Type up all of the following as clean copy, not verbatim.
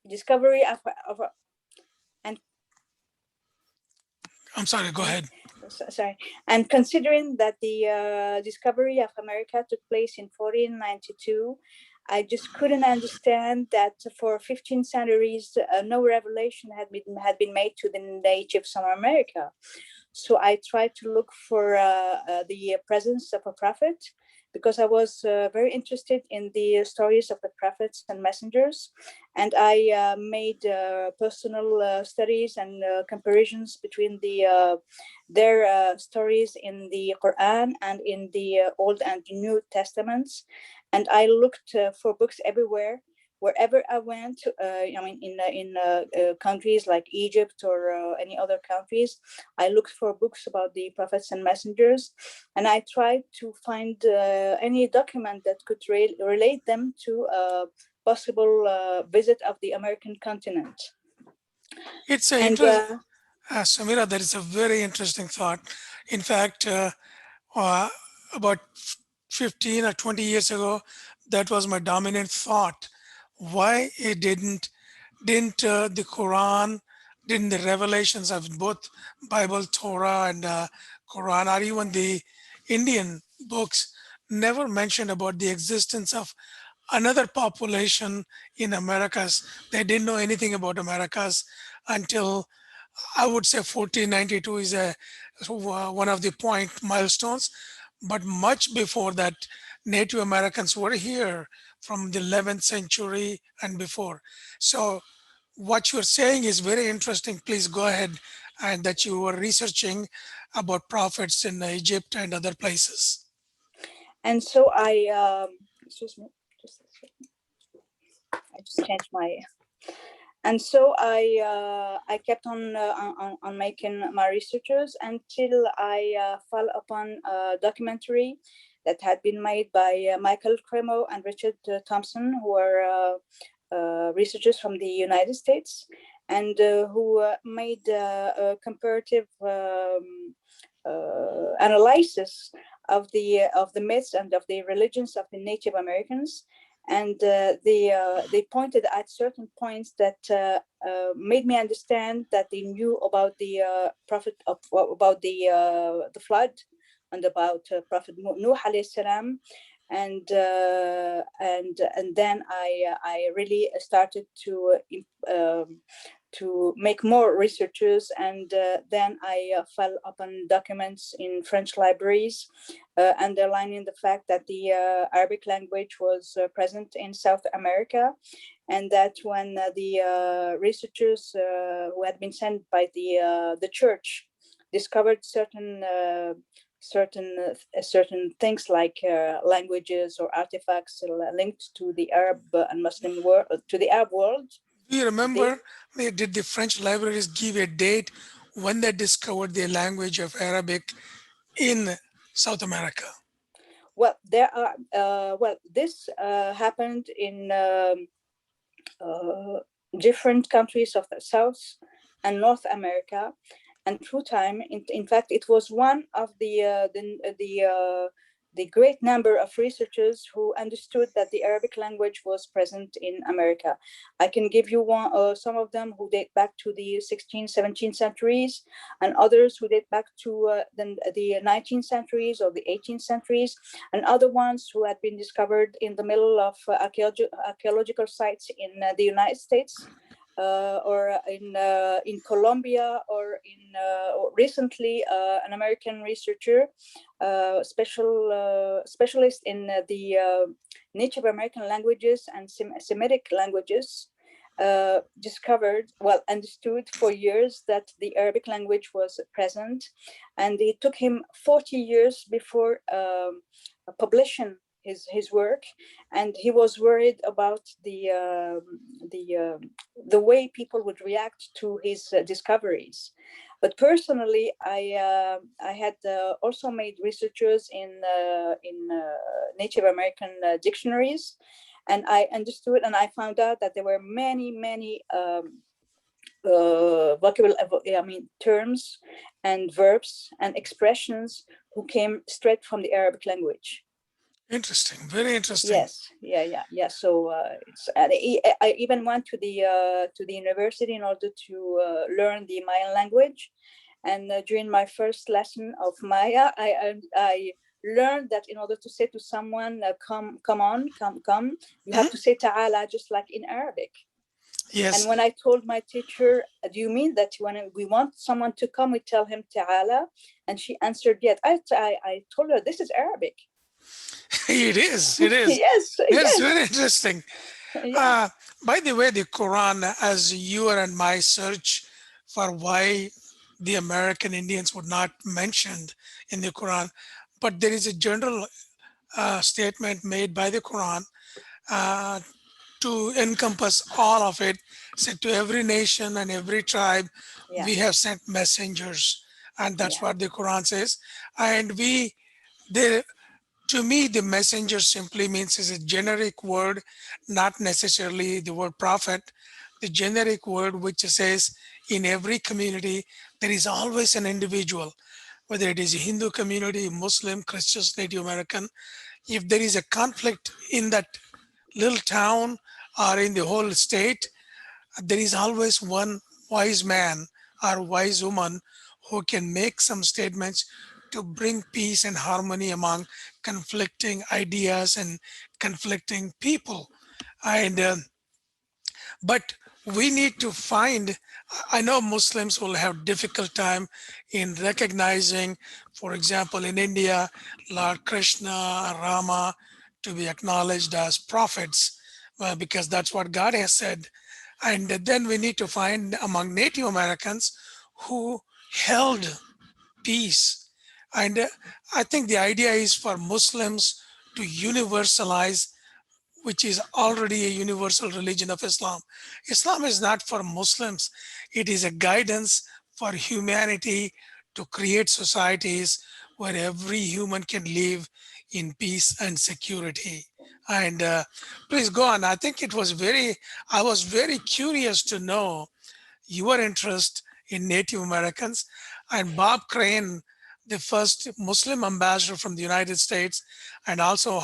discovery of and I'm sorry, go ahead. sorry, and considering that the discovery of America took place in 1492, I just couldn't understand that for 15 centuries no revelation had been made to the natives of America. So I tried to look for the presence of a prophet, because I was very interested in the stories of the prophets and messengers. And I made personal studies and comparisons between their stories in the Quran and in the Old and New Testaments. And I looked for books everywhere, wherever I went. In countries like Egypt or any other countries, I looked for books about the prophets and messengers, and I tried to find any document that could relate them to a possible visit of the American continent. It's a And interesting, Samira, that is a very interesting thought. In fact, uh, about 15 or 20 years ago, that was my dominant thought. Why it didn't the Quran, didn't the revelations of both Bible, Torah, and Quran, or even the Indian books, never mentioned about the existence of another population in Americas? They didn't know anything about Americas until, I would say, 1492 is one of the point milestones. But much before that, Native Americans were here from the 11th century and before. So what you're saying is very interesting. Please go ahead, and that you were researching about prophets in Egypt and other places. and so I excuse me, just a second. I just changed my. And so I kept on making my researches until I fell upon a documentary that had been made by Michael Cremo and Richard Thompson, who are researchers from the United States, and who made a comparative analysis of the myths and of the religions of the Native Americans. And they pointed at certain points that made me understand that they knew about the about the flood, and about Prophet Nuh alayhi salam. And then I really started to make more researches, and then I fell upon documents in French libraries underlining the fact that the Arabic language was present in South America, and that when the researchers who had been sent by the church discovered certain things like languages or artifacts linked to the Arab and Muslim world, to the Arab world. Do you remember, did the French libraries give a date when they discovered the language of Arabic in South America? Well, there are. This happened in different countries of the South and North America, and through time, in fact, it was one of the great number of researchers who understood that the Arabic language was present in America. I can give you some of them who date back to the 16th, 17th centuries, and others who date back to the 19th centuries or the 18th centuries, and other ones who had been discovered in the middle of archaeological sites in the United States. Or in Colombia, or recently an American researcher, specialist in the Native American languages and Semitic languages, understood for years that the Arabic language was present, and it took him 40 years before publishing his work, and he was worried about the way people would react to his discoveries. But personally, I had also made researches in Native American dictionaries, and I understood and I found out that there were many terms and verbs and expressions who came straight from the Arabic language. Interesting. Very interesting. Yes, yeah. So it's I even went to the university in order to learn the Mayan language, and during my first lesson of Maya, I learned that in order to say to someone, come on, come, you have Mhm. to say ta'ala, just like in Arabic. And Yes. when I told my teacher, do you mean that when we want someone to come, we tell him ta'ala? And she answered, yes. I told her, this is Arabic. It is. It is. Yes, It's yes, very interesting. yeah, Uh, by the way, the Quran, as your and my search for why the American Indians were not mentioned in the Quran, but there is a general statement made by the Quran uh, to encompass all of it. Said to every nation and every tribe, yeah, we have sent messengers, and that's yeah, what the Quran says. And they to me, the messenger simply means is a generic word, not necessarily the word prophet. The generic word which says in every community there is always an individual, whether it is a Hindu community, Muslim, Christians, Native American. If there is a conflict in that little town or in the whole state, there is always one wise man or wise woman who can make some statements to bring peace and harmony among conflicting ideas and conflicting people. And but we need to find, I know Muslims will have difficult time in recognizing, for example, in India, Lord Krishna, Rama, to be acknowledged as prophets, because that's what God has said. And then we need to find among Native Americans who held peace. And I think the idea is for Muslims to universalize, which is already a universal religion of Islam. Islam is not for Muslims, it is a guidance for humanity to create societies where every human can live in peace and security. And please go on. I was very curious to know your interest in Native Americans. And Bob Crane, the first Muslim ambassador from the United States, and also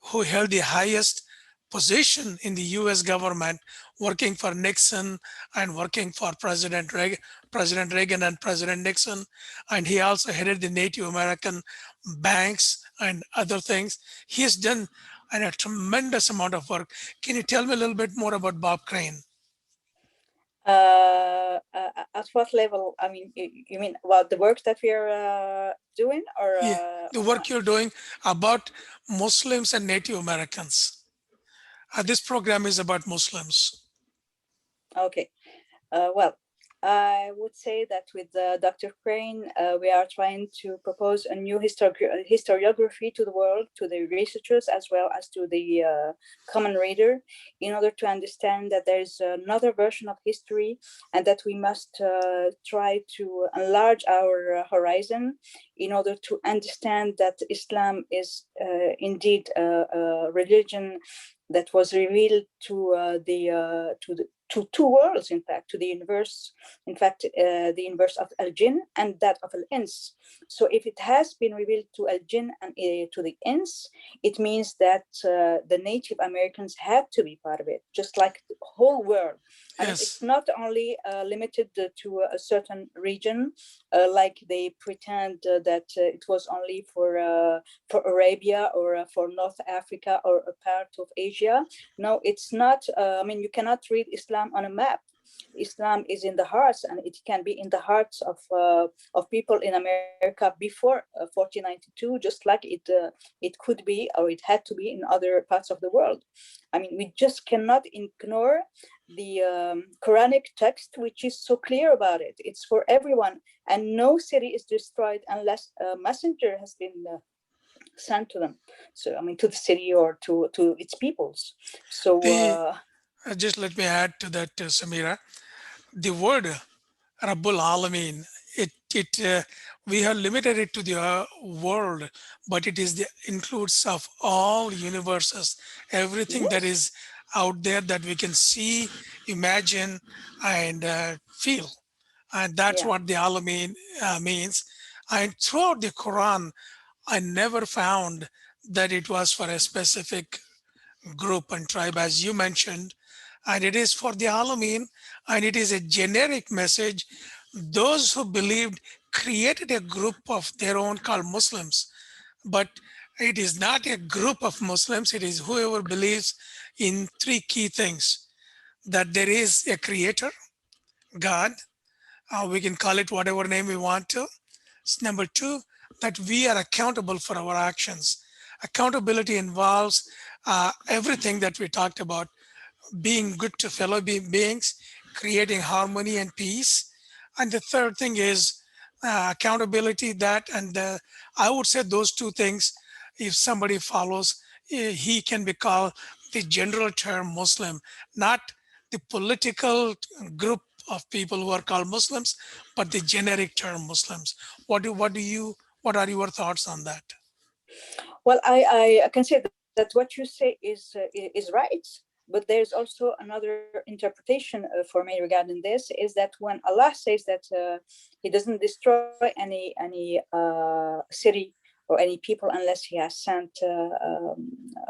who held the highest position in the US government, working for Nixon and working for President Reagan and President Nixon. And he also headed the Native American banks and other things. He has done a tremendous amount of work. Can you tell me a little bit more about Bob Crane? at what level? I mean, you mean about the work that we are doing, Yeah, the or not? work you're doing about Muslims and Native Americans. This program is about Muslims. Okay. Well, I would say that with Dr. Crane, we are trying to propose a new historiography to the world, to the researchers, as well as to the common reader, in order to understand that there is another version of history and that we must try to enlarge our horizon in order to understand that Islam is indeed a religion that was revealed to two worlds, in fact, to the universe, in fact, the universe of Al Jinn and that of Al Ins. So, if it has been revealed to Al Jinn and to the Ins, it means that the Native Americans had to be part of it, just like the whole world. I mean, it's Yes, not only limited to a certain region, like they pretend that it was only for Arabia or for North Africa or a part of Asia. No, it's not. I mean, you cannot read Islam on a map. Islam is in the hearts, and it can be in the hearts of people in America before 1492, just like it could be or it had to be in other parts of the world. I mean, we just cannot ignore the Quranic text, which is so clear about it. It's for everyone, and no city is destroyed unless a messenger has been sent to them. So I mean, to the city or to its peoples. So the just let me add to that, Samira. The word Rabbul Alameen, it we have limited it to the world, but it is the includes of all universes, everything that yes, is out there that we can see, imagine, and feel, and that's yeah, what the Alameen means. And throughout the Quran, I never found that it was for a specific group and tribe, as you mentioned, and it is for the Alamin, and it is a generic message. Those who believed created a group of their own called Muslims, but it is not a group of Muslims, it is whoever believes in three key things: that there is a creator, God, we can call it whatever name we want to. Number two, that we are accountable for our actions. Accountability involves everything that we talked about: being good to fellow beings, creating harmony and peace. And the third thing is accountability. That and I would say those two things, if somebody follows, he can be called the general term Muslim, not the political group of people who are called Muslims, but the generic term Muslims. What are your thoughts on that? Well, I can say that what you say is right, but there's also another interpretation for me regarding this, is that when Allah says that He doesn't destroy any city or any people unless He has sent a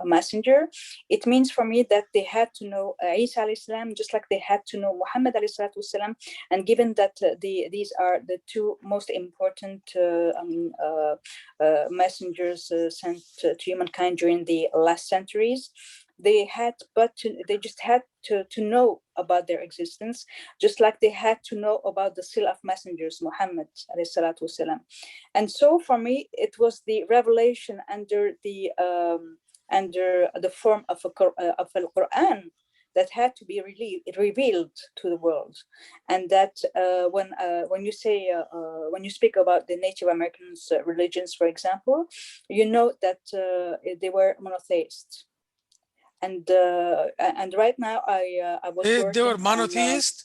messenger, it means for me that they had to know Isa alayhi salam just like they had to know Muhammad alayhi salatu wasalam. And given that these are the two most important messengers sent to humankind during the last centuries, they just had to know about their existence, just like they had to know about the seal of messengers, Muhammad alayhi salatu wasalam. And so for me, it was the revelation under the form of a Quran that had to be revealed to the world. And that when you speak about the Native Americans religions, for example, you know that they were monotheists. And right now I was They were working on monotheist,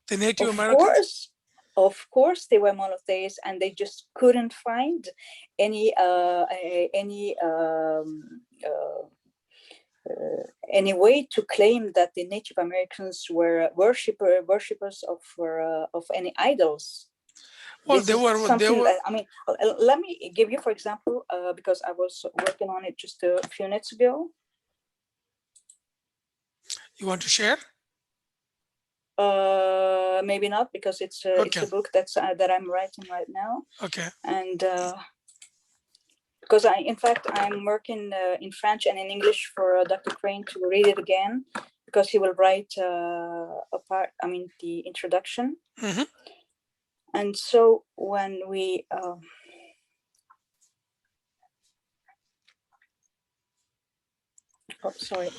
the Native of Americans? course they were monotheists, and they just couldn't find any way to claim that the Native Americans were worshippers of any idols. Well, This they is were, something that, I mean, let me give you, for example, because I was working on it just a few minutes ago. You want to share? Maybe not, because it's Okay. a book that I'm writing right now. Okay. And because I'm working in French and in English for Dr. Crane to read it again, because he will write the introduction. Mm-hmm. And so when we sorry,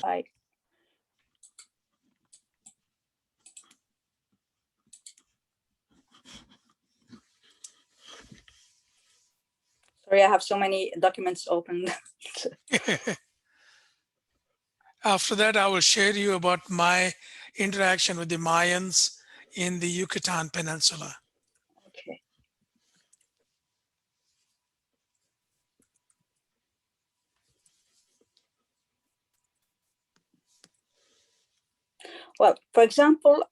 I have so many documents opened. After that, I will share you about my interaction with the Mayans in the Yucatan Peninsula. Okay. Well, for example,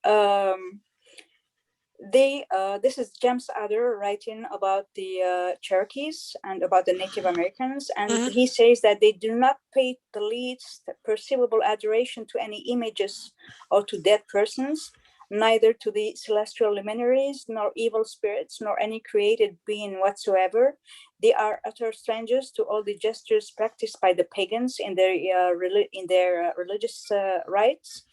this is James Adder writing about the Cherokees and about the Native Americans, and Mm-hmm. he says that they do not pay the least perceivable adoration to any images or to dead persons, neither to the celestial luminaries, nor evil spirits, nor any created being whatsoever. They are utter strangers to all the gestures practiced by the pagans in their religious rites.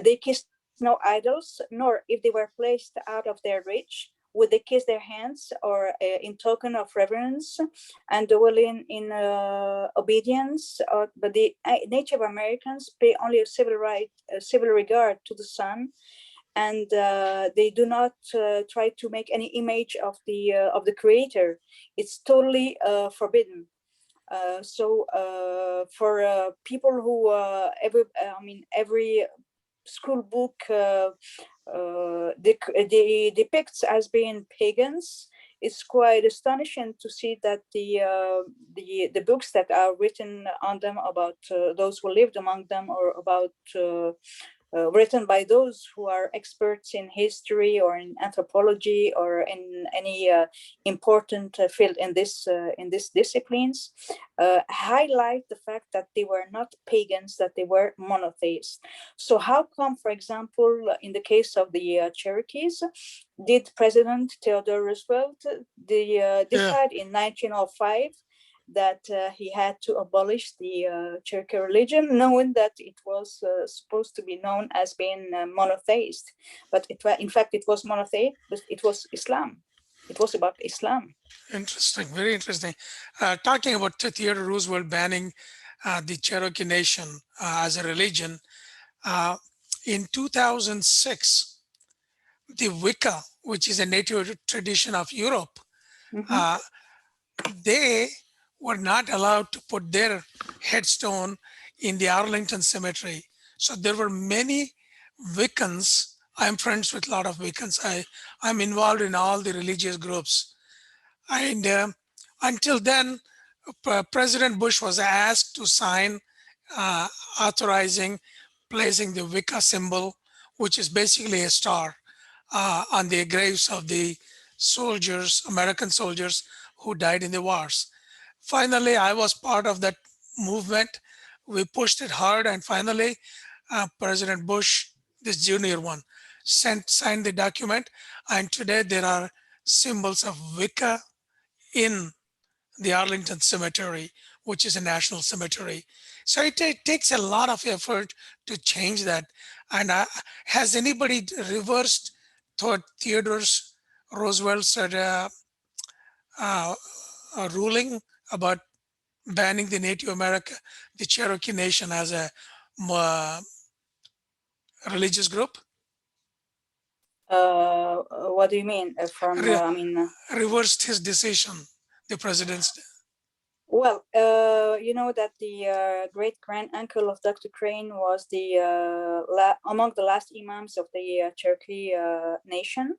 They kiss no idols, nor if they were placed out of their reach, would they kiss their hands or in token of reverence and dwell in obedience. But the Native Americans pay only a civil regard to the sun, and they do not try to make any image of the Creator. It's totally forbidden. So for people who every school book depicts as being pagans, it's quite astonishing to see that the books that are written on them about those who lived among them, or about written by those who are experts in history or in anthropology or in any important field in this disciplines, highlight the fact that they were not pagans, that they were monotheists. So how come, for example, in the case of the Cherokees, did President Theodore Roosevelt decide in 1905 that he had to abolish the Cherokee religion, knowing that it was supposed to be known as being monotheist. But in fact, it was monotheist, but it was Islam. It was about Islam. Interesting, very interesting. Talking about Theodore Roosevelt banning the Cherokee Nation as a religion, in 2006, the Wicca, which is a native tradition of Europe, they were not allowed to put their headstone in the Arlington Cemetery. So there were many Wiccans. I'm friends with a lot of Wiccans. I'm involved in all the religious groups. And until then, President Bush was asked to sign authorizing placing the Wicca symbol, which is basically a star, on the graves of the soldiers, American soldiers who died in the wars. Finally, I was part of that movement. We pushed it hard, and finally, President Bush, this junior one, signed the document. And today there are symbols of Wicca in the Arlington Cemetery, which is a national cemetery. So it takes a lot of effort to change that. And has anybody reversed Theodore Roosevelt's ruling about banning the Native America, the Cherokee Nation as a religious group? What do you mean? Reversed his decision, the president's. Well, you know that the great grand uncle of Dr. Crane was the among the last imams of the Cherokee Nation.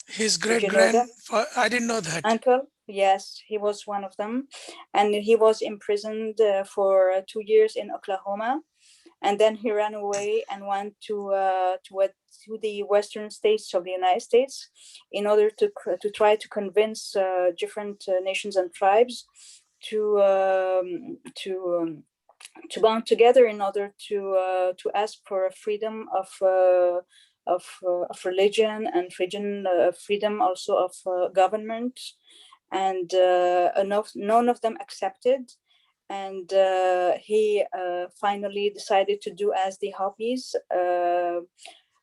His great grand, I didn't know that. Uncle, yes, he was one of them, and he was imprisoned for 2 years in Oklahoma, and then he ran away and went to the western states of the United States in order to try to convince different nations and tribes to bond together in order to ask for a freedom of religion and freedom also of government, and none of them accepted. And he finally decided to do as the Hopis,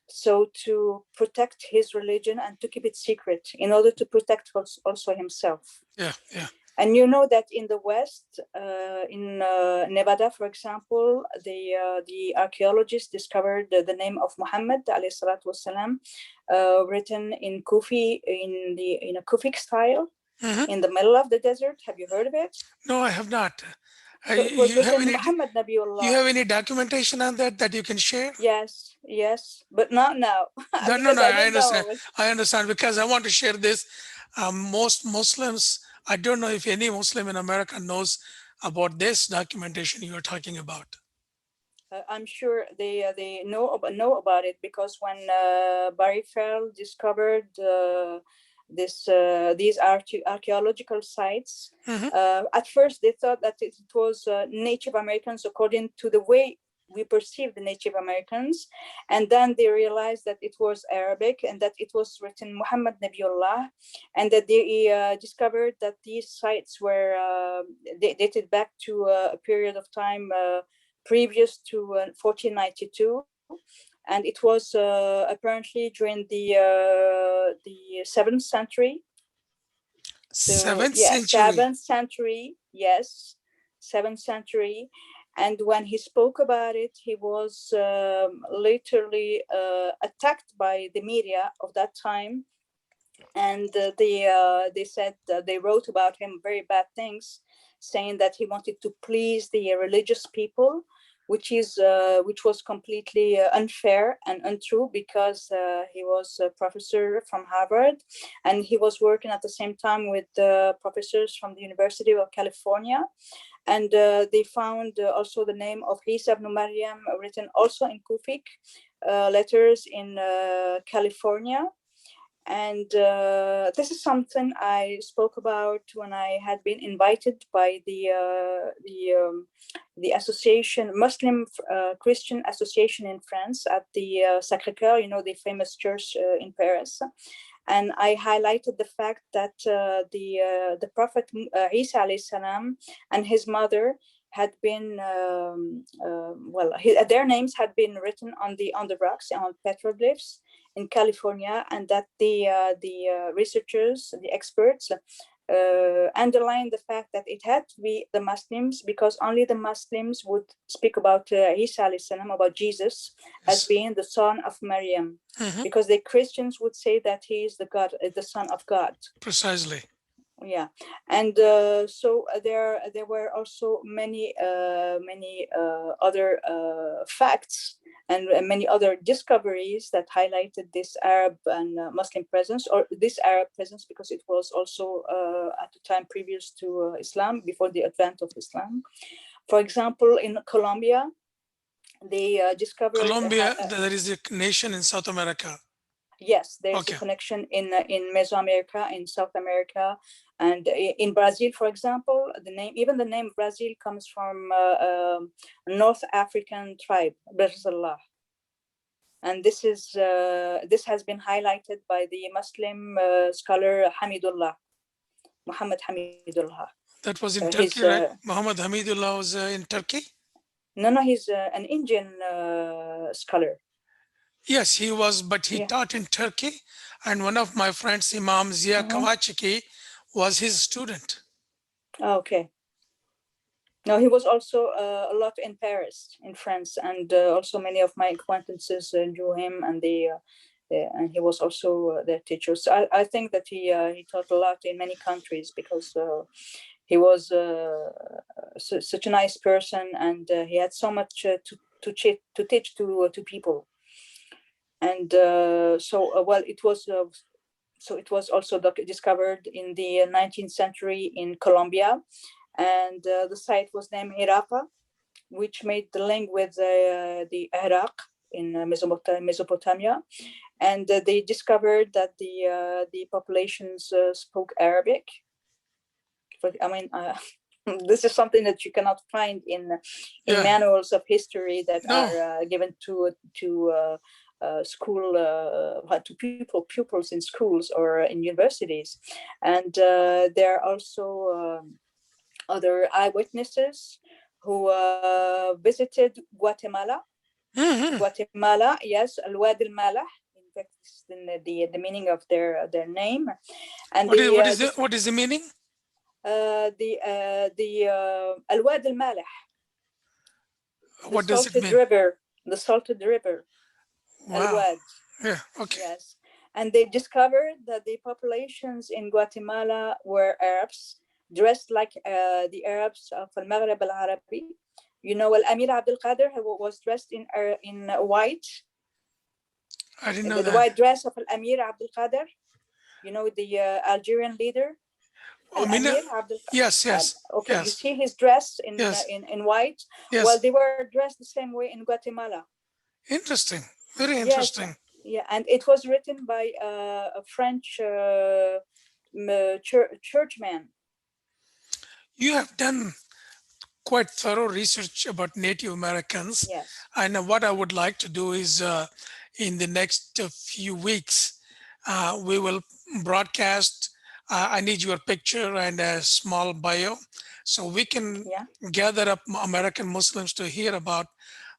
so to protect his religion and to keep it secret in order to protect also himself. Yeah. And you know that in the West, in Nevada, for example, the archaeologists discovered the name of Muhammad alayhi salatu wasalam, written in Kufi, in a Kufic style, in the middle of the desert. Have you heard of it? No, I have not. So it was written Muhammad Nabiullah. You have any documentation on that you can share? Yes, but not now. No, I understand because I want to share this. Most Muslims, I don't know if any Muslim in America knows about this documentation you are talking about. I'm sure they know about it, because when Barry Farrell discovered these archaeological sites, at first they thought that it was Native Americans according to the way we perceive the Native Americans, and then they realized that it was Arabic and that it was written Muhammad Nabiullah, and that they discovered that these sites were dated back to a period of time previous to 1492, and it was apparently during the 7th century. Seventh century, yes, 7th century. And when he spoke about it, he was literally attacked by the media of that time, and they said they wrote about him very bad things, saying that he wanted to please the religious people, which was completely unfair and untrue, because he was a professor from Harvard, and he was working at the same time with professors from the University of California. And they found also the name of Isa ibn Maryam written also in Kufic, letters in California. And this is something I spoke about when I had been invited by the association, Muslim Christian Association in France, at the Sacré-Cœur, you know, the famous church in Paris. And I highlighted the fact that the Prophet Isa alayhi salam and his mother had been their names had been written on the rocks, on petroglyphs in California, and that the researchers, the experts, underlined the fact that it had to be the Muslims, because only the Muslims would speak about Isa alayhi salam, about Jesus, as being the son of Maryam, because the Christians would say that he is the son of God. Precisely. Yeah, and so there were also many other facts and many other discoveries that highlighted this Arab and Muslim presence, or this Arab presence, because it was also at the time previous to Islam, before the advent of Islam. For example, in Colombia, they discovered Colombia, there is a nation in South America. Yes, there's a connection in Mesoamerica, in South America, and in Brazil, for example. Even the name Brazil comes from North African tribe, Brazil. And this has been highlighted by the Muslim scholar Hamidullah, Muhammad Hamidullah. That was in Turkey, right? Muhammad Hamidullah was in Turkey? No, he's an Indian scholar. Yes, he was, but he taught in Turkey. And one of my friends, Imam Zia Kawachiki, was his student. Okay. No, he was also a lot in Paris, in France, and also many of my acquaintances knew him, and and he was also their teacher. So I think that he taught a lot in many countries, because he was such a nice person, and he had so much to teach to people. And it was also discovered in the 19th century in Colombia, and the site was named Hirapa, which made the link with the Iraq in Mesopotamia, and they discovered that the populations spoke Arabic. I mean, this is something that you cannot find in manuals of history that are given to school to pupils in schools or in universities. And there are also other eyewitnesses who visited Guatemala. Guatemala, yes, Al-Wad al-Malah. In fact, this is the meaning of their name. And what is the meaning? Al-Wad al-Malah. What does it mean? The salted river. Wow. Al-Wad. Yeah, okay. Yes. And they discovered that the populations in Guatemala were Arabs, dressed like the Arabs of Al-Maghreb al-Arabi. You know, Al-Amir Abdul Qadir was dressed in white. I didn't know the that. white dress of Al-Amir Abdul Qadir. You know, the Algerian leader. Al-Amir Abdul Qadir. Yes. Okay, yes. You see his dress in white. Yes. Well, they were dressed the same way in Guatemala. Interesting. Very interesting. Yes. Yeah, and it was written by a French churchman. You have done quite thorough research about Native Americans. Yes. And what I would like to do is in the next few weeks, we will broadcast. I need your picture and a small bio, so we can gather up American Muslims to hear about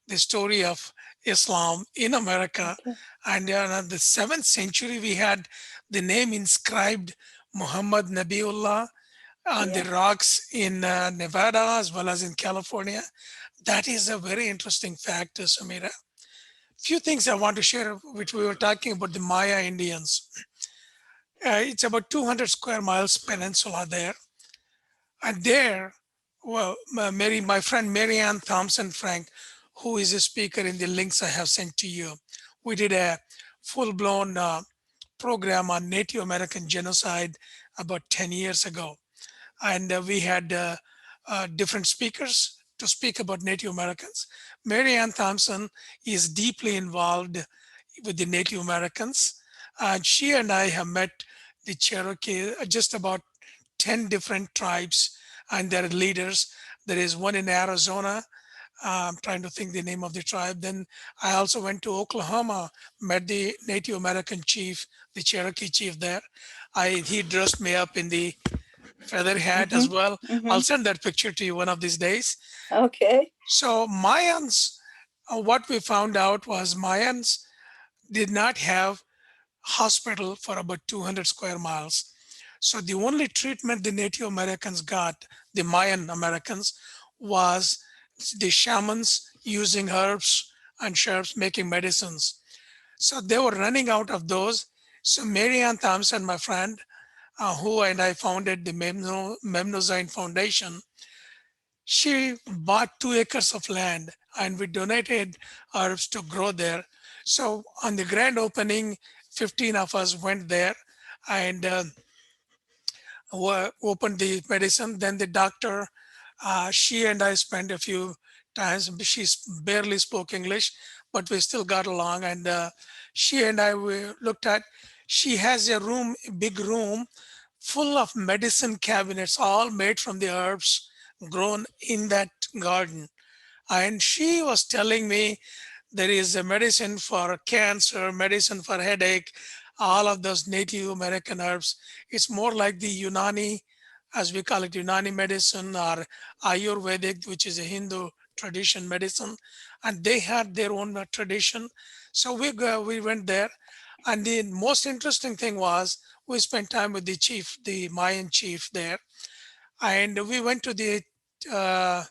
the story of Islam in America. Okay. And in the 7th century, we had the name inscribed Muhammad Nabiullah on the rocks in Nevada as well as in California. That is a very interesting fact, Samira. Few things I want to share, which we were talking about the Maya Indians. It's about 200 square miles peninsula there. And there, well, my friend Marianne Thompson Frank, who is a speaker in the links I have sent to you, we did a full-blown program on Native American genocide about 10 years ago. And we had different speakers to speak about Native Americans. Mary Ann Thompson is deeply involved with the Native Americans, and she and I have met the Cherokee, just about 10 different tribes and their leaders. There is one in Arizona. I'm trying to think the name of the tribe. Then I also went to Oklahoma, met the Native American chief, the Cherokee chief there. He dressed me up in the feather hat as Mm-hmm. well. I'll Mm-hmm. send that picture to you one of these days. Okay. So Mayans, what we found out was Mayans did not have hospital for about 200 square miles. So the only treatment the Native Americans got, the Mayan Americans, was the shamans using herbs and shrubs making medicines. So they were running out of those. So Mary Ann Thompson, my friend, who and I founded the Memnozyne Foundation, she bought 2 acres of land and we donated herbs to grow there. So on the grand opening, 15 of us went there and opened the medicine. Then the doctor, she and I spent a few times. She barely spoke English, but we still got along. And she and I we looked at. She has a room, a big room, full of medicine cabinets, all made from the herbs grown in that garden. And she was telling me there is a medicine for cancer, medicine for headache, all of those Native American herbs. It's more like the Unani, as we call it, Unani medicine or Ayurvedic, which is a Hindu tradition medicine. And they had their own tradition. So we went there. And the most interesting thing was we spent time with the chief, the Mayan chief there. And we went to the uh,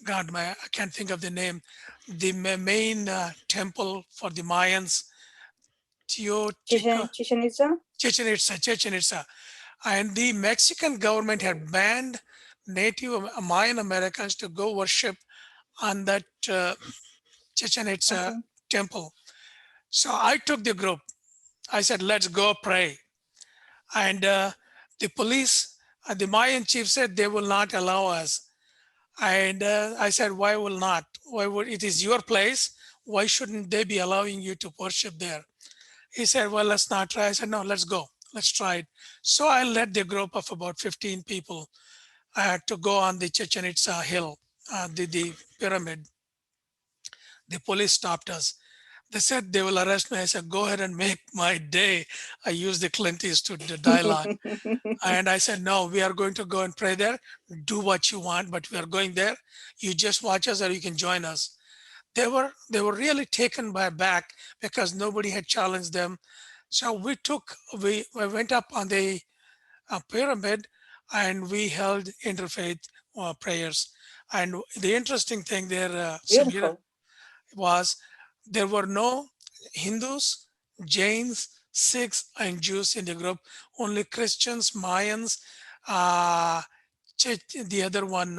I can't think of the name. The main temple for the Mayans, Chichen Itza. Chichen Itza. And the Mexican government had banned Native Mayan Americans to go worship on that Chichen Itza Okay. temple. So I took the group. I said, let's go pray. And the police, the Mayan chief said they will not allow us. And I said, why will not? Why would it is your place? Why shouldn't they be allowing you to worship there? He said, well, let's not try. I said, no, let's go. Let's try it. So I led the group of about 15 people to go on the Chichen Itza hill, the pyramid. The police stopped us. They said they will arrest me. I said, go ahead and make my day. I used the Clint Eastwood dialogue. And I said, no, we are going to go and pray there. Do what you want, but we are going there. You just watch us or you can join us. They were really taken by back because nobody had challenged them. So we went up on the pyramid and we held interfaith prayers. And the interesting thing there, Samira, Beautiful. was there were no Hindus, Jains, Sikhs, and Jews in the group. Only Christians, Mayans, uh, the other one.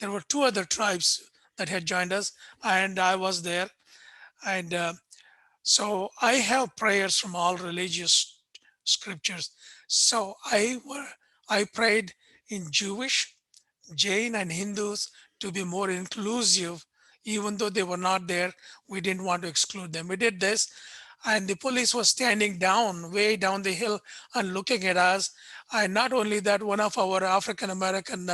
There were two other tribes that had joined us, and I was there. And so I have prayers from all religious scriptures. So I prayed in Jewish, Jain, and Hindus to be more inclusive, even though they were not there. We didn't want to exclude them. We did this, and the police was standing down, way down the hill, and looking at us. And not only that, one of our African American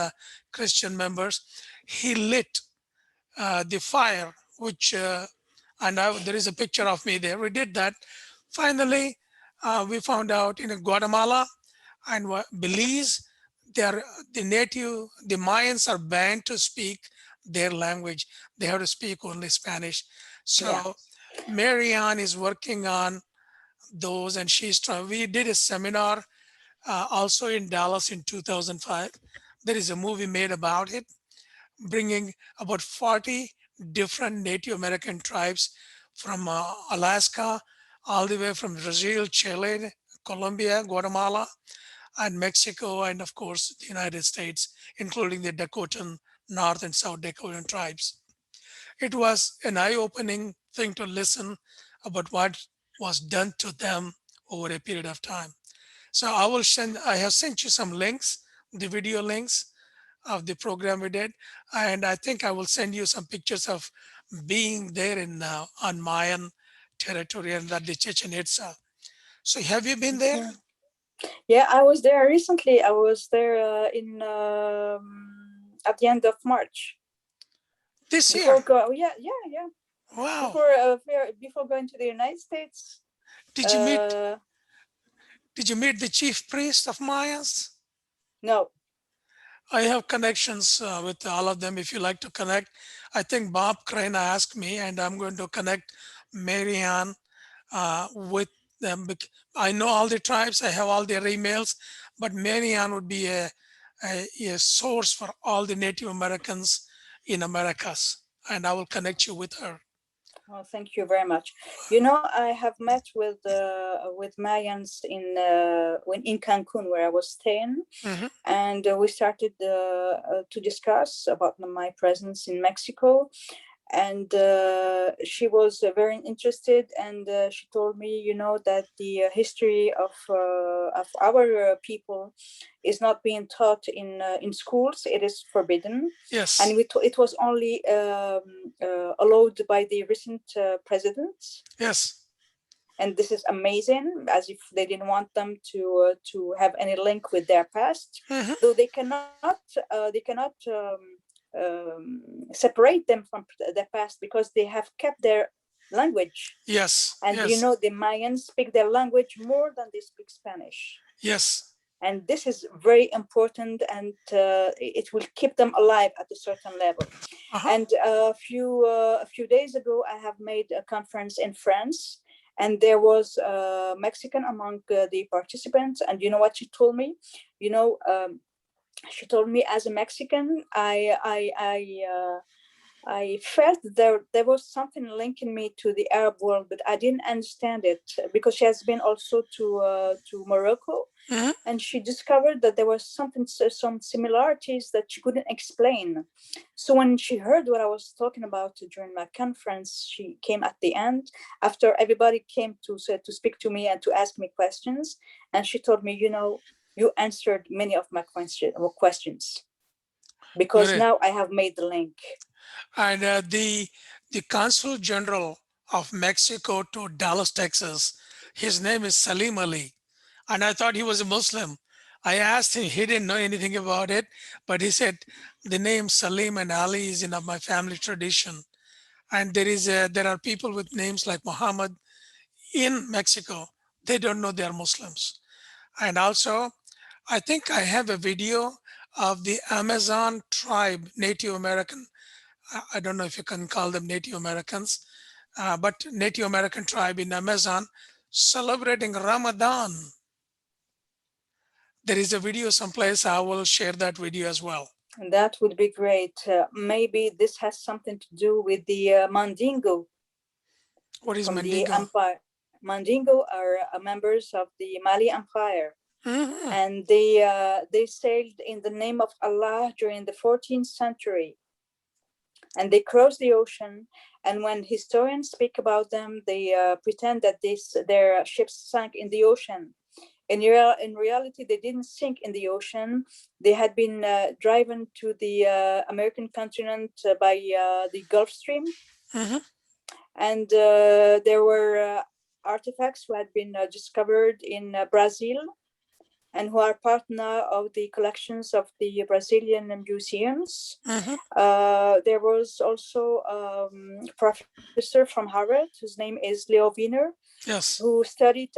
Christian members, he lit the fire, which there is a picture of me there. We did that. Finally, we found out in Guatemala and Belize, they're the Mayans are banned to speak their language. They have to speak only Spanish. Yeah. So Marianne is working on those, and she's trying. We did a seminar also in Dallas in 2005. There is a movie made about it, bringing about 40 different Native American tribes from Alaska, all the way from Brazil, Chile, Colombia, Guatemala, and Mexico, and of course, the United States, including the Dakotan, North and South Dakotan tribes. It was an eye opening thing to listen about what was done to them over a period of time. So I have sent you some links, the video links. of the program we did. And I think I will send you some pictures of being there in on Mayan territory and that the Chichen Itza. So have you been there? Okay. Yeah, I was there recently. I was there in at the end of March. This year? Before go, yeah. Wow. Before going to the United States. Did you meet did you meet the chief priest of Mayans? No. I have connections with all of them. If you like to connect, I think Bob Crane asked me, and I'm going to connect Marianne with them. I know all the tribes, I have all their emails, but Marianne would be a source for all the Native Americans in Americas, and I will connect you with her. Well, thank you very much. You know, I have met with Mayans in Cancun, where I was staying, Mm-hmm. and we started to discuss about my presence in Mexico. And she was very interested, and she told me, you know, that the history of our people is not being taught in schools. It is forbidden, Yes. and it was only allowed by the recent presidents. Yes. And this is amazing, as if they didn't want them to have any link with their past, Mm-hmm. though they cannot separate them from their past, because they have kept their language. Yes. And yes. you know, the Mayans speak their language more than they speak Spanish. Yes. And this is very important, and it will keep them alive at a certain level. Uh-huh. And a few days ago, I have made a conference in France, and there was a Mexican among the participants. And you know what she told me? You know, she told me, as a Mexican, I felt there was something linking me to the Arab world, but I didn't understand it, because she has been also to Morocco, Mm-hmm. and she discovered that there was some similarities that she couldn't explain. So when she heard what I was talking about during my conference, she came at the end, after everybody came to speak to me and to ask me questions, and she told me, you know, you answered many of my questions, because Very. now I have made the link. And the Consul General of Mexico to Dallas, Texas, his name is Salim Ali, and I thought he was a Muslim. I asked him; he didn't know anything about it, but he said the name Salim and Ali is in my family tradition, and there are people with names like Muhammad in Mexico. They don't know they are Muslims, and also I think I have a video of the Amazon tribe, Native American. I don't know if you can call them Native Americans, but Native American tribe in Amazon celebrating Ramadan. There is a video someplace. I will share that video as well. That would be great. Maybe this has something to do with the Mandingo. What is from Mandingo? the empire. Mandingo are members of the Mali Empire. Mm-hmm. And they sailed in the name of Allah during the 14th century. And they crossed the ocean. And when historians speak about them, they pretend that their ships sank in the ocean. In reality, they didn't sink in the ocean. They had been driven to the American continent by the Gulf Stream. Mm-hmm. And there were artifacts who had been discovered in Brazil, and who are part now of the collections of the Brazilian museums. Mm-hmm. There was also a professor from Harvard, whose name is Leo Wiener, Yes. who studied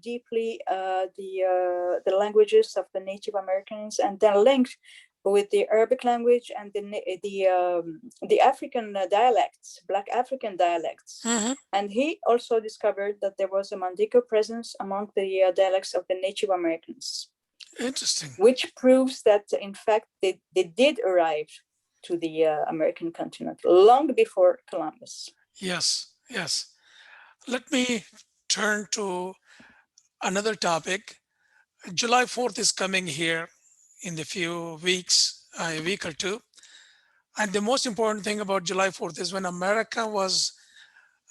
deeply the languages of the Native Americans, and then linked with the Arabic language and the African dialects, Black African dialects. Mm-hmm. And he also discovered that there was a Mandingo presence among the dialects of the Native Americans. Interesting. Which proves that, in fact, they did arrive to the American continent long before Columbus. Yes, yes. Let me turn to another topic. July 4th is coming here in a few weeks, a week or two. And the most important thing about July 4th is when America was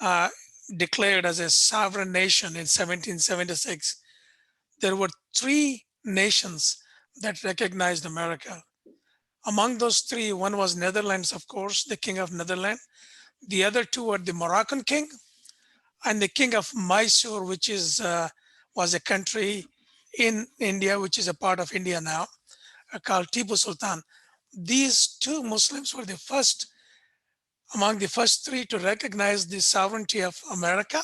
uh, declared as a sovereign nation in 1776, there were three nations that recognized America. Among those three, one was Netherlands, of course, the king of Netherlands. The other two were the Moroccan king and the king of Mysore, which is was a country in India, which is a part of India now, called Tipu Sultan. These two Muslims were the first among the first three to recognize the sovereignty of America.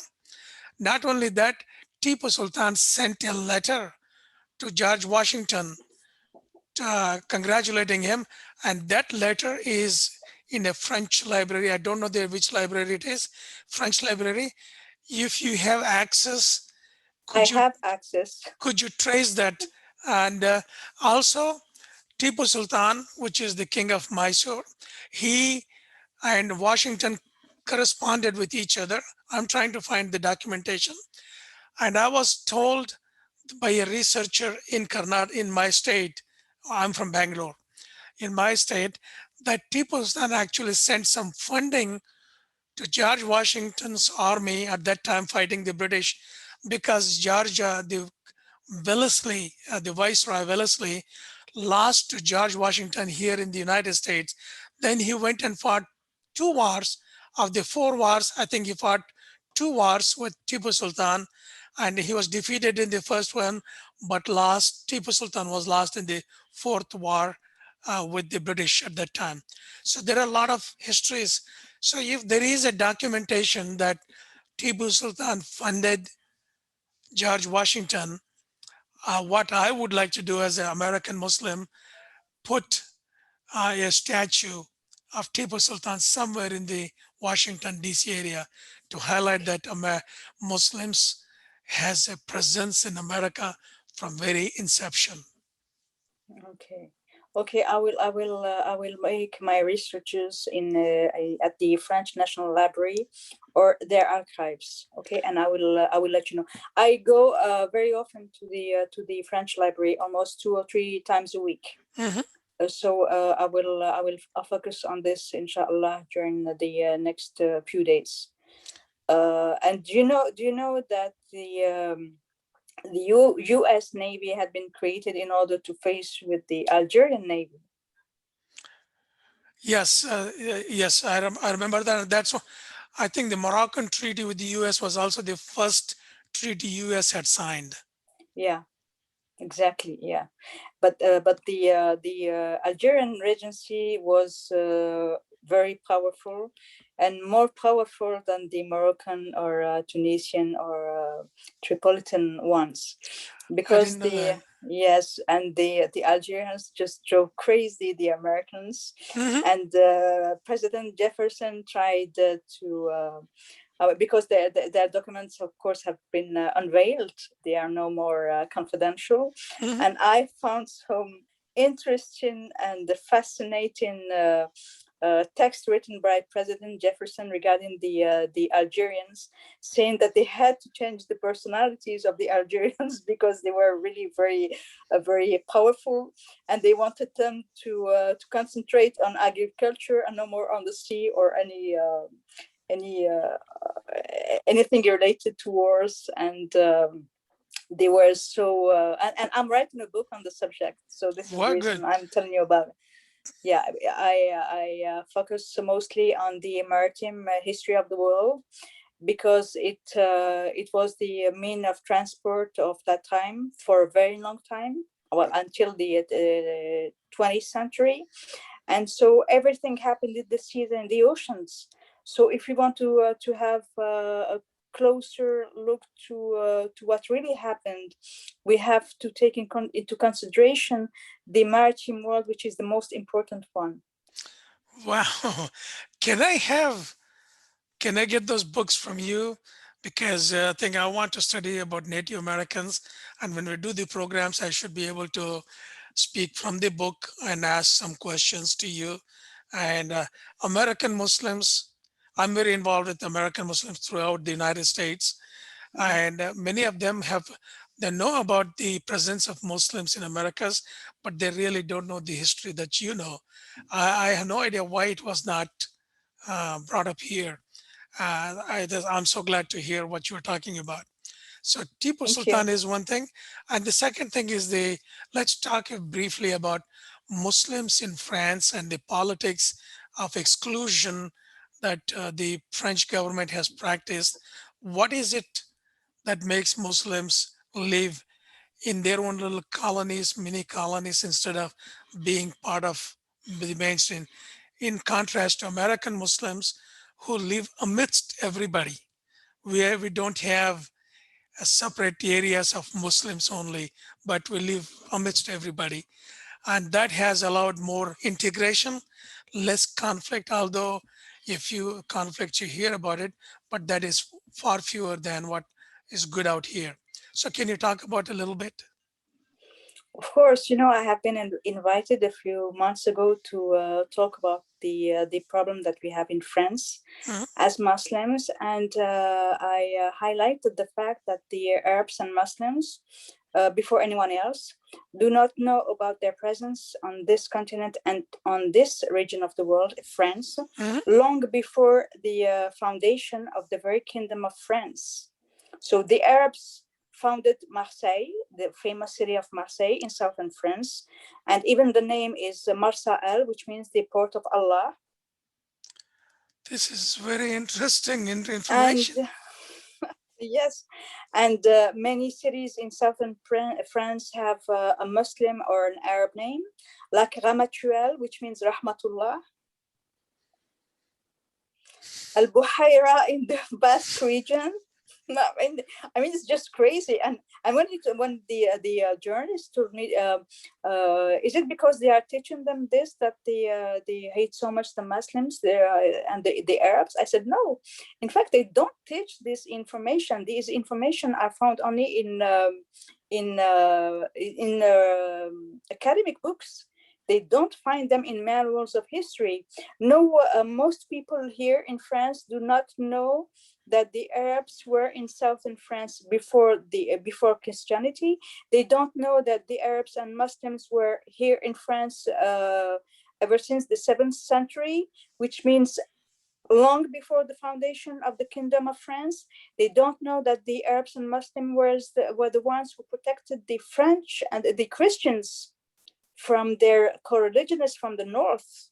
Not only that, Tipu Sultan sent a letter to George Washington congratulating him, and that letter is in a French library. I don't know which library it is. French library. If you have access, I could you have access. could you trace that? And also, Tipu Sultan, which is the king of Mysore, he and Washington corresponded with each other. I'm trying to find the documentation, and I was told by a researcher in Karnataka, in my state. I'm from Bangalore. In my state, that Tipu Sultan actually sent some funding to George Washington's army at that time fighting the British, because Georgia, the Viceroy Wellesley, lost to George Washington here in the United States. Then he went and fought two wars. Of the four wars, I think he fought two wars with Tipu Sultan, and he was defeated in the first one, but lost. Tipu Sultan was lost in the fourth war with the British at that time. So there are a lot of histories. So if there is a documentation that Tipu Sultan funded George Washington, what I would like to do as an American Muslim, put a statue of Tipu Sultan somewhere in the Washington D.C. area to highlight that Muslims has a presence in America from very inception. Okay. Okay, I will make my researches in at the French National Library or their archives. Okay, and I will let you know. I go very often to the French Library, almost 2 or 3 times a week. Mhm. So I'll focus on this, inshallah, during the next few days. And do you know that the U.S. Navy had been created in order to face with the Algerian Navy? Yes, yes, I remember that. I think the Moroccan treaty with the U.S. was also the first treaty U.S. had signed. Yeah, exactly. Yeah, but the Algerian Regency was very powerful, and more powerful than the Moroccan or Tunisian or Tripolitan ones, I because didn't know that. yes, and the Algerians just drove crazy the Americans, Mhm. and President Jefferson tried to. Because their documents, of course, have been unveiled. They are no more confidential. Mhm. And I found some interesting and fascinating text written by President Jefferson regarding the Algerians, saying that they had to change the personalities of the Algerians because they were really very powerful, and they wanted them to concentrate on agriculture and no more on the sea or any anything related to wars. And they were so and I'm writing a book on the subject, so this is the What good. reason I'm telling you about it. Yeah, I focus mostly on the maritime history of the world, because it was the mean of transport of that time for a very long time, well, until the 20th century. And so everything happened in the seas and the oceans. So if we want to have a closer look to what really happened, we have to take into consideration the maritime world, which is the most important one. Wow. Can I have Can I get those books from you? Because I think I want to study about Native Americans. And when we do the programs, I should be able to speak from the book and ask some questions to you. And American Muslims, I'm very involved with American Muslims throughout the United States. And many of them they know about the presence of Muslims in Americas, but they really don't know the history that you know. I have no idea why it was not brought up here. I'm so glad to hear what you're talking about. So Tipu Thank Sultan you. is one thing, and the second thing is let's talk briefly about Muslims in France and the politics of exclusion that the French government has practiced. What is it that makes Muslims live in their own little colonies, mini colonies, instead of being part of the mainstream? In contrast to American Muslims who live amidst everybody, where we don't have separate areas of Muslims only, but we live amidst everybody. And that has allowed more integration, less conflict, although if you conflict, you hear about it, but that is far fewer than what is good out here. So can you talk about a little bit? Of course, I have been invited a few months ago to talk about the problem that we have in France Mhm. as Muslims, and I highlighted the fact that the Arabs and Muslims, before anyone else, do not know about their presence on this continent and on this region of the world, France, Mhm. long before the foundation of the very kingdom of France. So the Arabs founded Marseille, the famous city of Marseille in southern France, and even the name is Marsa El, which means the port of Allah. This is very interesting And information. yes, and many cities in southern France have a Muslim or an Arab name, like Ramatuel, which means Rahmatullah, Al Buhaira in the Basque region. No, I mean, it's just crazy. And when the journalists told me, is it because they are teaching them this that they hate so much the Muslims and the Arabs? I said no. In fact, they don't teach this information. These information are found only in academic books. They don't find them in manuals of history. No, most people here in France do not know that the Arabs were in southern France before Christianity. They don't know that the Arabs and Muslims were here in France ever since the 7th century, which means long before the foundation of the Kingdom of France. They don't know that the Arabs and Muslims were the ones who protected the French and the Christians from their co-religionists from the north.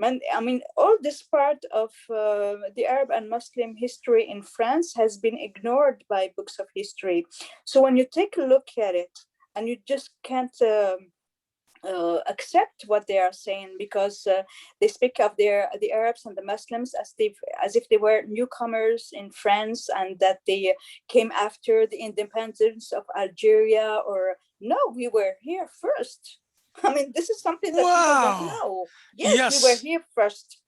I mean, all this part of the Arab and Muslim history in France has been ignored by books of history. So when you take a look at it, and you just can't accept what they are saying, because they speak of the Arabs and the Muslims as if they were newcomers in France and that they came after the independence of Algeria. Or no, we were here first. I mean, this is something that people don't Wow. know. Yes, we were Yes. here first.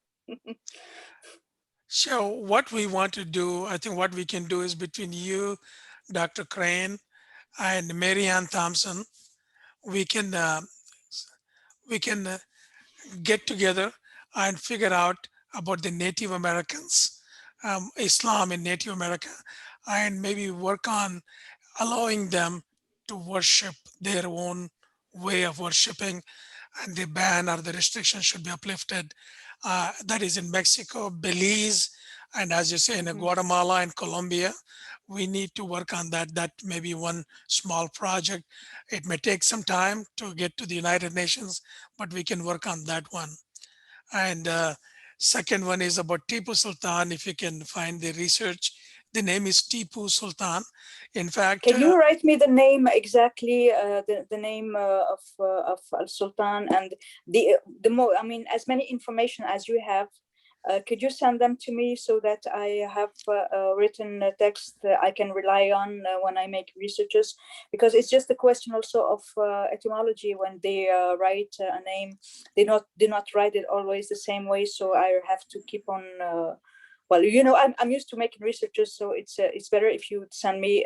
So what we want to do, I think what we can do is between you, Dr. Crane, and Mary Ann Thompson, we can we can get together and figure out about the Native Americans, Islam in Native America, and maybe work on allowing them to worship their own way of worshiping, and the ban or the restriction should be uplifted. That is in Mexico, Belize, and as you say, in Mhm. Guatemala and Colombia. We need to work on that. That may be one small project. It may take some time to get to the United Nations, but we can work on that one. And second one is about Tipu Sultan. If you can find the research, the name is Tipu Sultan. In fact, Can you write me the name exactly, the name of Al Sultan, and the more, I mean, as many information as you have, could you send them to me so that I have a written text I can rely on when I make researches? Because it's just a question also of etymology. When they write a name, they not do not write it always the same way. So I have to keep on. Well, I'm used to making researches, so it's better if you send me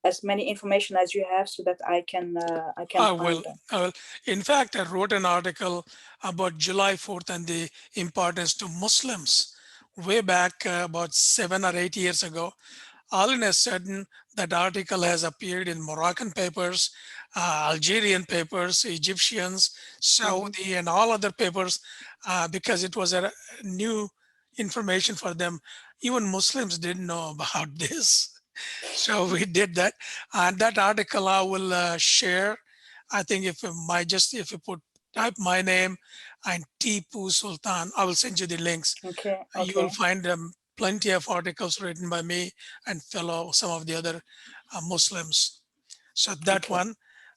as many information as you have so that I can I find will. them. I will. In fact, I wrote an article about July 4th and the importance to Muslims way back about 7 or 8 years ago. All in a sudden, that article has appeared in Moroccan papers, Algerian papers, Egyptians, Mhm. Saudi, and all other papers because it was a new information for them. Even Muslims didn't know about this. So we did that. And that article I will share. I think if you might just if you put type my name and Tipu Sultan. I will send you the links. Okay, You will okay, find plenty of articles written by me and fellow some of the other Muslims. So that okay. one,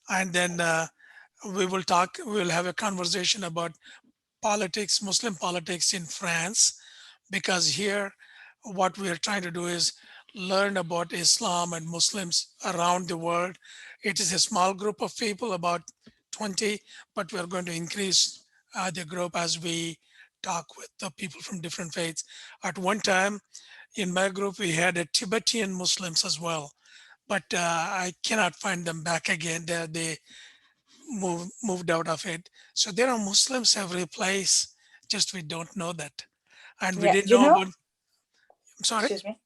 and then we will talk. We will have a conversation about politics, Muslim politics in France, because here what we are trying to do is learn about Islam and Muslims around the world. It is a small group of people, about 20, but we are going to increase the group as we talk with the people from different faiths. At one time in my group, we had a Tibetan Muslims as well, but I cannot find them back again. They moved out of it. So there are Muslims every place, just we don't know that. And we Yeah. didn't Do you know know? about, I'm sorry, Excuse me.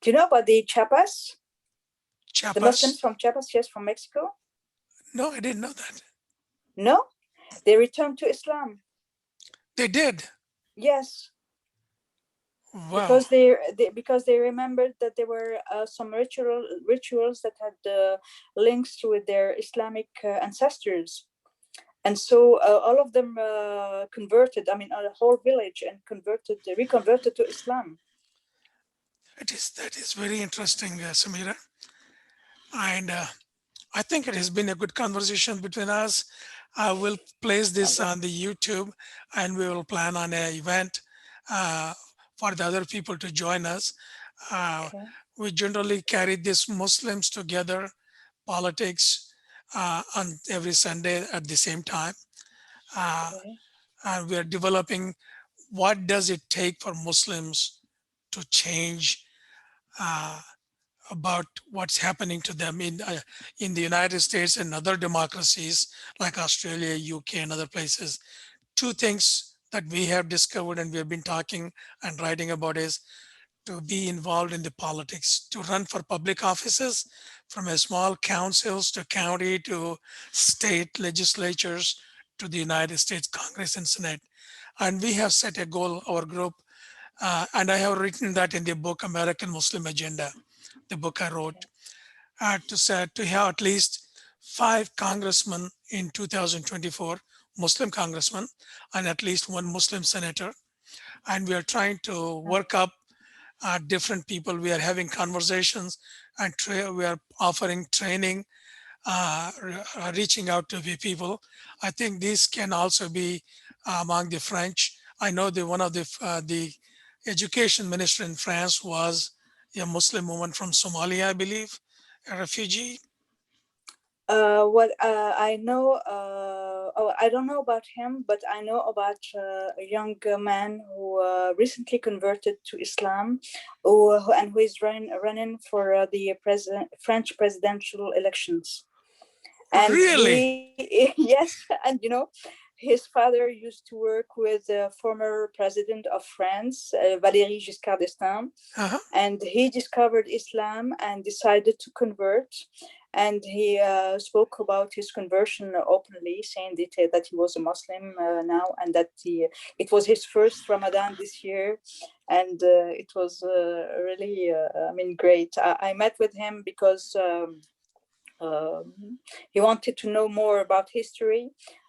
Do you know about the Chiapas? The Muslims Chiapas. from Chiapas, yes, from Mexico? No, I didn't know that. No, they returned to Islam. They did. Yes, Wow. because they remembered that there were some rituals that had links with their Islamic ancestors, and so all of them converted. I mean, a whole village and reconverted to Islam. That is very interesting, Samira. And I think it has been a good conversation between us. I will place this on the YouTube, and we will plan on an event uh, for the other people to join us. Uh, Okay, we generally carry these Muslims together, politics, on every Sunday at the same time. Uh, okay. and we are developing what does it take for Muslims to change uh, about what's happening to them in the United States and other democracies like Australia, UK, and other places. Two things that we have discovered and we have been talking and writing about is to be involved in the politics, to run for public offices from a small councils to county to state legislatures to the United States Congress and Senate. And we have set a goal, our group, and I have written that in the book American Muslim Agenda, the book I wrote, to say to have at least 5 congressmen in 2024, Muslim congressmen, and at least one Muslim senator. And we are trying to work up different people. We are having conversations, and we are offering training, reaching out to the people. I think this can also be among the French. I know one of the education minister in France was a Muslim woman from Somalia, I believe, a refugee. What I know, I don't know about him, but I know about a young man who recently converted to Islam, and who is running for the French presidential elections. And Really? yes, and his father used to work with the former president of France, Valéry Giscard d'Estaing, Uh-huh. and he discovered Islam and decided to convert. And he spoke about his conversion openly, saying that he was a Muslim now, and that it was his first Ramadan this year, and it was really, great. I met with him because he wanted to know more about history.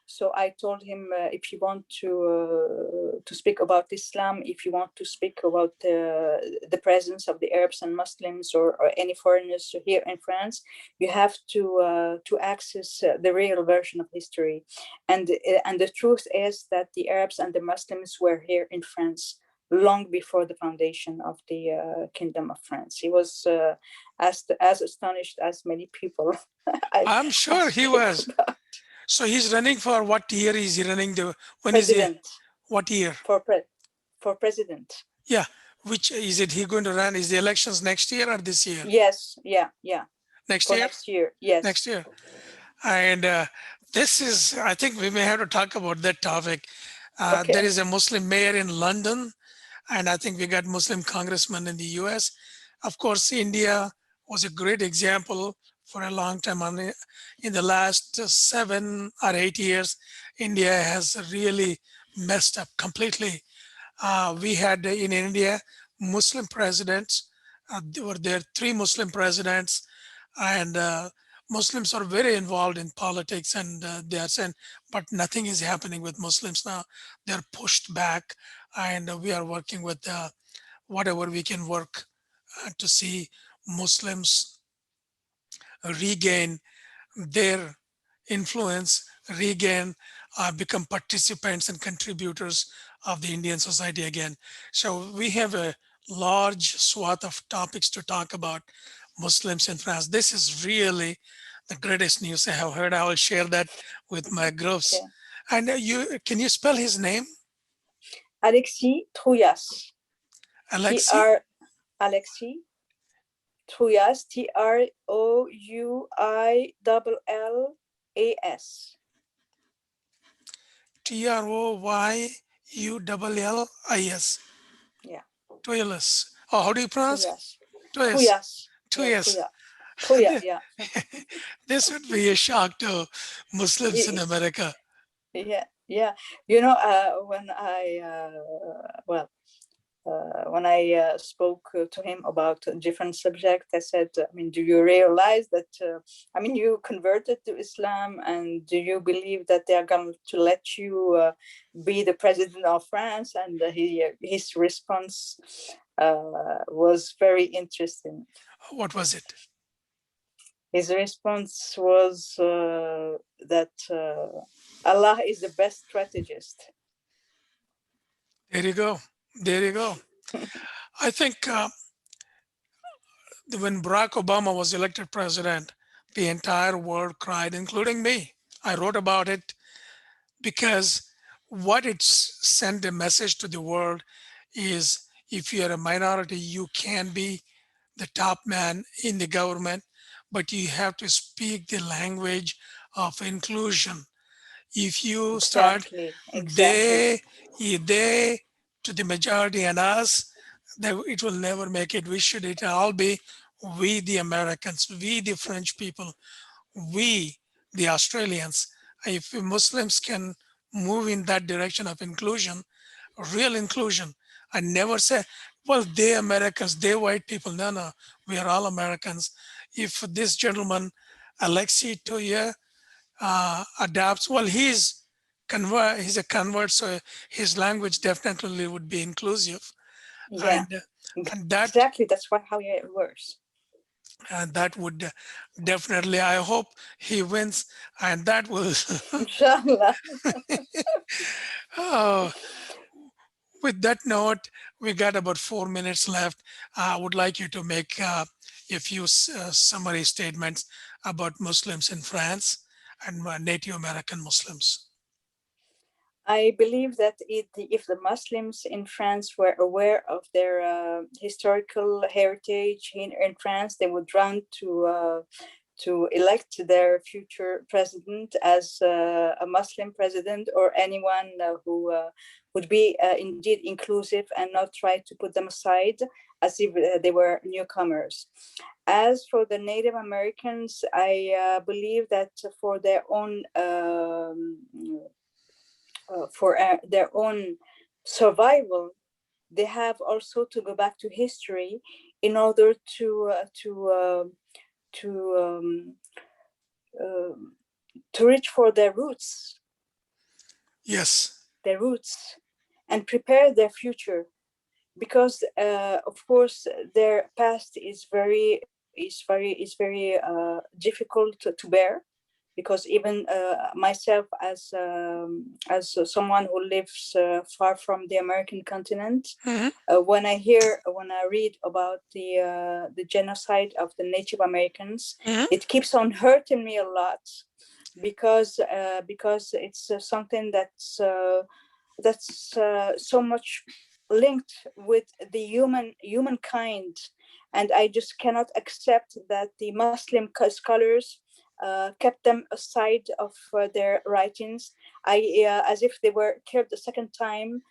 So I told him, if you want to speak about Islam, if you want to speak about the presence of the Arabs and Muslims, or any foreigners here in France, you have to access the real version of history, and the truth is that the Arabs and the Muslims were here in France long before the foundation of the Kingdom of France. He was as astonished as many people I, I'm I sure he speak was. about. So he's running for what year is he running? When is he? President, What year? for president. Yeah. Which is it? He going to run? Is the elections next year or this year? Yes, yeah, Next for year? next year. Next Yes. year. And this is, I think we may have to talk about that topic. There Okay. is a Muslim mayor in London, and I think we got Muslim congressmen in the US. Of course, India was a great example for a long time. In the last 7 or 8 years, India has really messed up completely. We had in India Muslim presidents. There were 3 Muslim presidents, and Muslims are very involved in politics, and they are saying, but nothing is happening with Muslims now. They're pushed back, and we are working with whatever we can work to see Muslims regain their influence, regain, become participants and contributors of the Indian society again. So we have a large swath of topics to talk about Muslims in France. This is really the greatest news I have heard. I will share that with my groups. Okay. And you can you spell his name? Alexi Troyullis. Alexi Alexi Troyullis. Trouyillas. Troyullis. Yeah. Troyullis. Oh, how do you pronounce? Troyullis. Troyus. Troyullis. Yeah. Troyus. Troya. Yeah. This would be a shock to Muslims in America. Yeah. Yeah. You know, when I spoke to him about a different subject, I said, I mean, do you realize that, I mean, you converted to Islam, and do you believe that they are going to let you be the president of France? And his response was very interesting. What was it? His response was that Allah is the best strategist. There you go. There you go. I think when Barack Obama was elected president, the entire world cried, including me. I wrote about it because what it sent a message to the world is if you're a minority, you can be the top man in the government, but you have to speak the language of inclusion. If you start Exactly. they to the majority and us, then it will never make it. We should it all be we the Americans, we the French people, we the Australians. If Muslims can move in that direction of inclusion, real inclusion, I never say, well, they Americans, they white people. No, no, we are all Americans. If this gentleman, Alexi Troyullis, adapts, well, he's a convert, so his language definitely would be inclusive. Yeah, And that exactly. That's how it works. and that would definitely, I hope he wins, and that will Inshallah. oh, with that note, we got about 4 minutes left. I would like you to make a few summary statements about Muslims in France and Native American Muslims. I believe that if the Muslims in France were aware of their historical heritage in France, they would run to elect their future president as a Muslim president, or anyone who would be indeed inclusive and not try to put them aside as if they were newcomers. As for the Native Americans, I believe that for their own survival, they have also to go back to history in order to reach for their roots. Yes. Their roots, and prepare their future, because of course their past is very difficult to bear, because even myself as someone who lives far from the American continent, when I read about the genocide of the Native Americans, it keeps on hurting me a lot, because it's something that's so much linked with the humankind, and I just cannot accept that the Muslim scholars kept them aside of their writings, as if they were killed the second time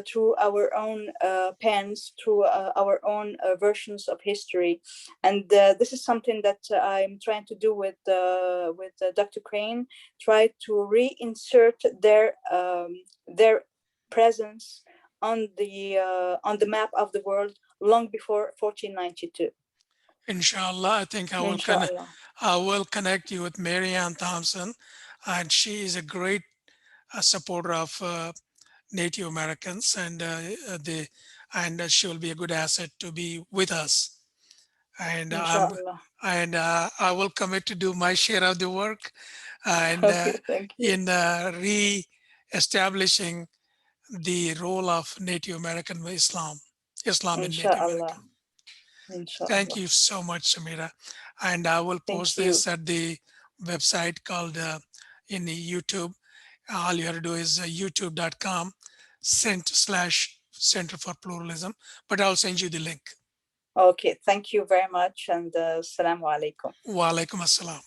through our own pens, through our own versions of history. And this is something that I'm trying to do with Dr. Crane, try to reinsert their presence on the map of the world long before 1492. Inshallah, I think I will I will connect you with Mary Ann Thompson, and she is a great supporter of Native Americans, and she will be a good asset to be with us. And Inshallah. I will commit to do my share of the work, and Okay, thank you. in re-establishing the role of Native American Islam in Native Inshallah. American. Thank Inshallah. you so much, Samira. And I will post Thank you. this at the website called in the YouTube. All you have to do is youtube.com Center for Pluralism, but I'll send you the link. Okay, thank you very much, and Assalamu alaikum. Wa alaikum assalam.